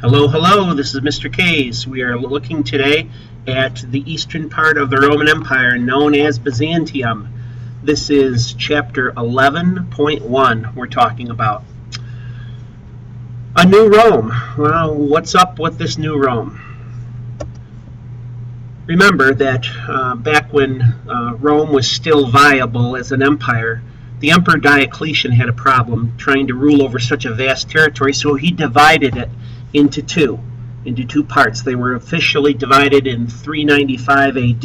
Hello, hello, this is Mr. K's. We are looking today at the eastern part of the Roman Empire known as Byzantium. This is chapter 11.1 we're talking about. A new Rome. Well, what's up with this new Rome? Remember that back when Rome was still viable as an empire, the Emperor Diocletian had a problem trying to rule over such a vast territory, so he divided it into two parts. They were officially divided in 395 AD,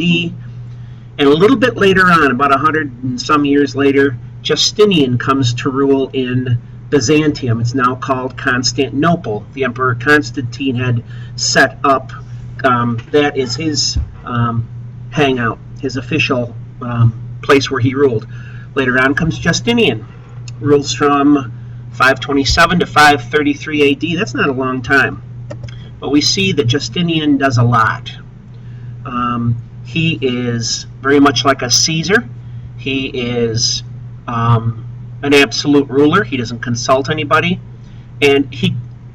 and a little bit later on, about 100 and some years later, Justinian comes to rule in Byzantium. It's now called Constantinople. The Emperor Constantine had set up that is his hangout, his official place where he ruled. Later on comes Justinian, rules from 527 to 533 AD. That's not a long time. But we see that Justinian does a lot. He is very much like a Caesar. He is an absolute ruler. He doesn't consult anybody. And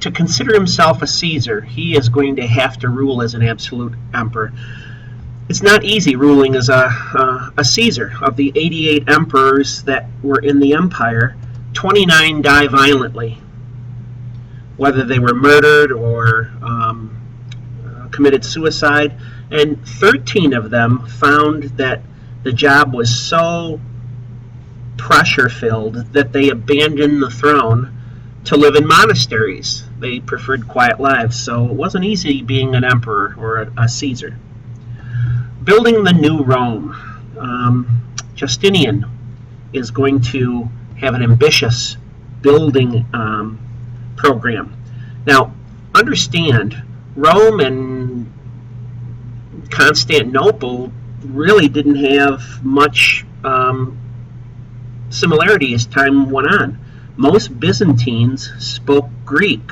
to consider himself a Caesar, he is going to have to rule as an absolute emperor. It's not easy ruling as a Caesar. Of the 88 emperors that were in the empire, 29 die violently, whether they were murdered or committed suicide, and 13 of them found that the job was so pressure-filled that they abandoned the throne to live in monasteries. They preferred quiet lives, so it wasn't easy being an emperor or a Caesar. Building the new Rome. Justinian is going to have an ambitious building program. Now, understand, Rome and Constantinople really didn't have much similarity as time went on. Most Byzantines spoke Greek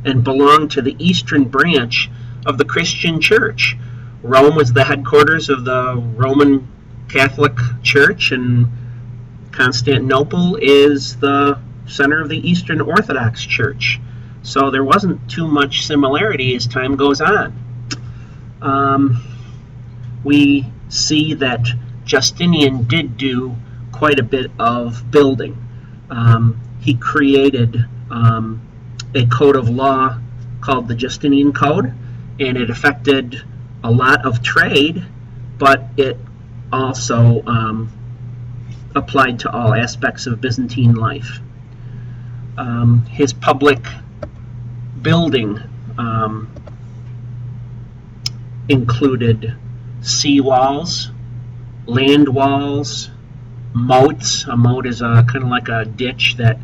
and belonged to the eastern branch of the Christian Church. Rome was the headquarters of the Roman Catholic Church, and Constantinople is the center of the Eastern Orthodox Church. So there wasn't too much similarity as time goes on. We see that Justinian did do quite a bit of building. He created a code of law called the Justinian Code, and it affected a lot of trade, but it also applied to all aspects of Byzantine life. His public building included seawalls, land walls, moats. A moat is kind of like a ditch that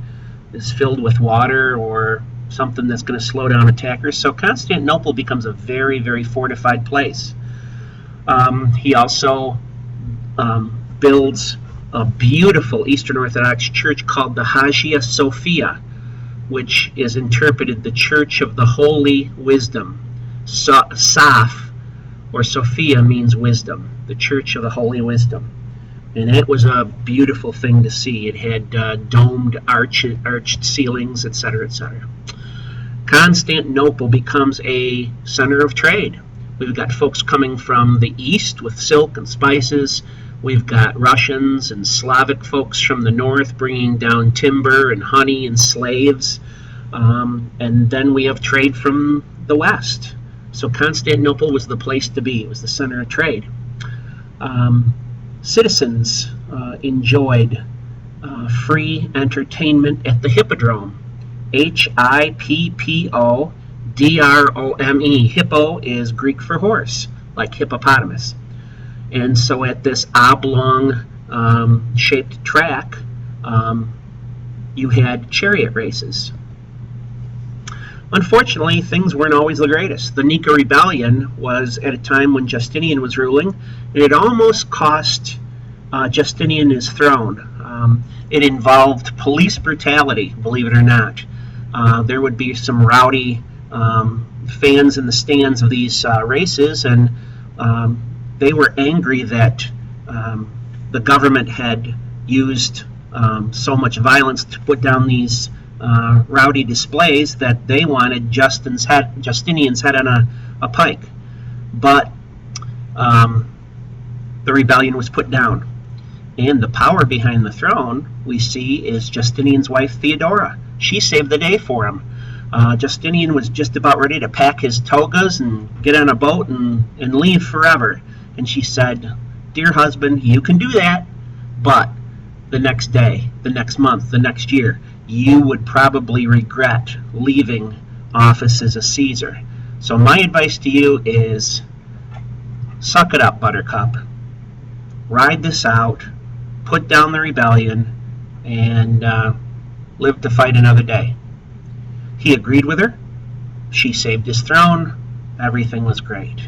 is filled with water or something that's going to slow down attackers. So Constantinople becomes a very, very fortified place. He also builds a beautiful Eastern Orthodox church called the Hagia Sophia, which is interpreted the Church of the Holy Wisdom. Soph, or Sophia, means wisdom, the Church of the Holy Wisdom. And it was a beautiful thing to see. It had domed, arched ceilings, etc., etc. Constantinople becomes a center of trade. We've got folks coming from the east with silk and spices. We've got Russians and Slavic folks from the north bringing down timber and honey and slaves. And then we have trade from the west. So Constantinople was the place to be. It was the center of trade. Citizens enjoyed free entertainment at the Hippodrome. Hippodrome. Hippo is Greek for horse, like hippopotamus. And so at this oblong shaped track, you had chariot races. Unfortunately, things weren't always the greatest. The Neko Rebellion was at a time when Justinian was ruling, and it almost cost Justinian his throne. It involved police brutality, believe it or not. There would be some rowdy fans in the stands of these races, and they were angry that the government had used so much violence to put down these rowdy displays that they wanted Justinian's head on a pike. But the rebellion was put down. And the power behind the throne, we see, is Justinian's wife, Theodora. She saved the day for him. Justinian was just about ready to pack his togas and get on a boat and leave forever. And she said, "Dear husband, you can do that, but the next day, the next month, the next year, you would probably regret leaving office as a Caesar. So my advice to you is, suck it up, Buttercup. Ride this out, put down the rebellion, and live to fight another day." He agreed with her. She saved his throne. Everything was great.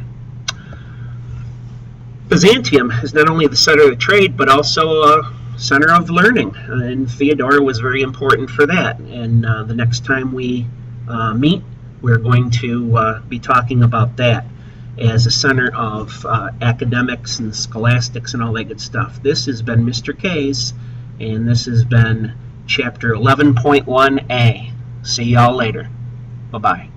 Byzantium is not only the center of trade, but also a center of learning, and Theodora was very important for that. And the next time we meet, we're going to be talking about that as a center of academics and scholastics and all that good stuff. This has been Mr. K's, and this has been Chapter 11.1a. See y'all later. Bye-bye.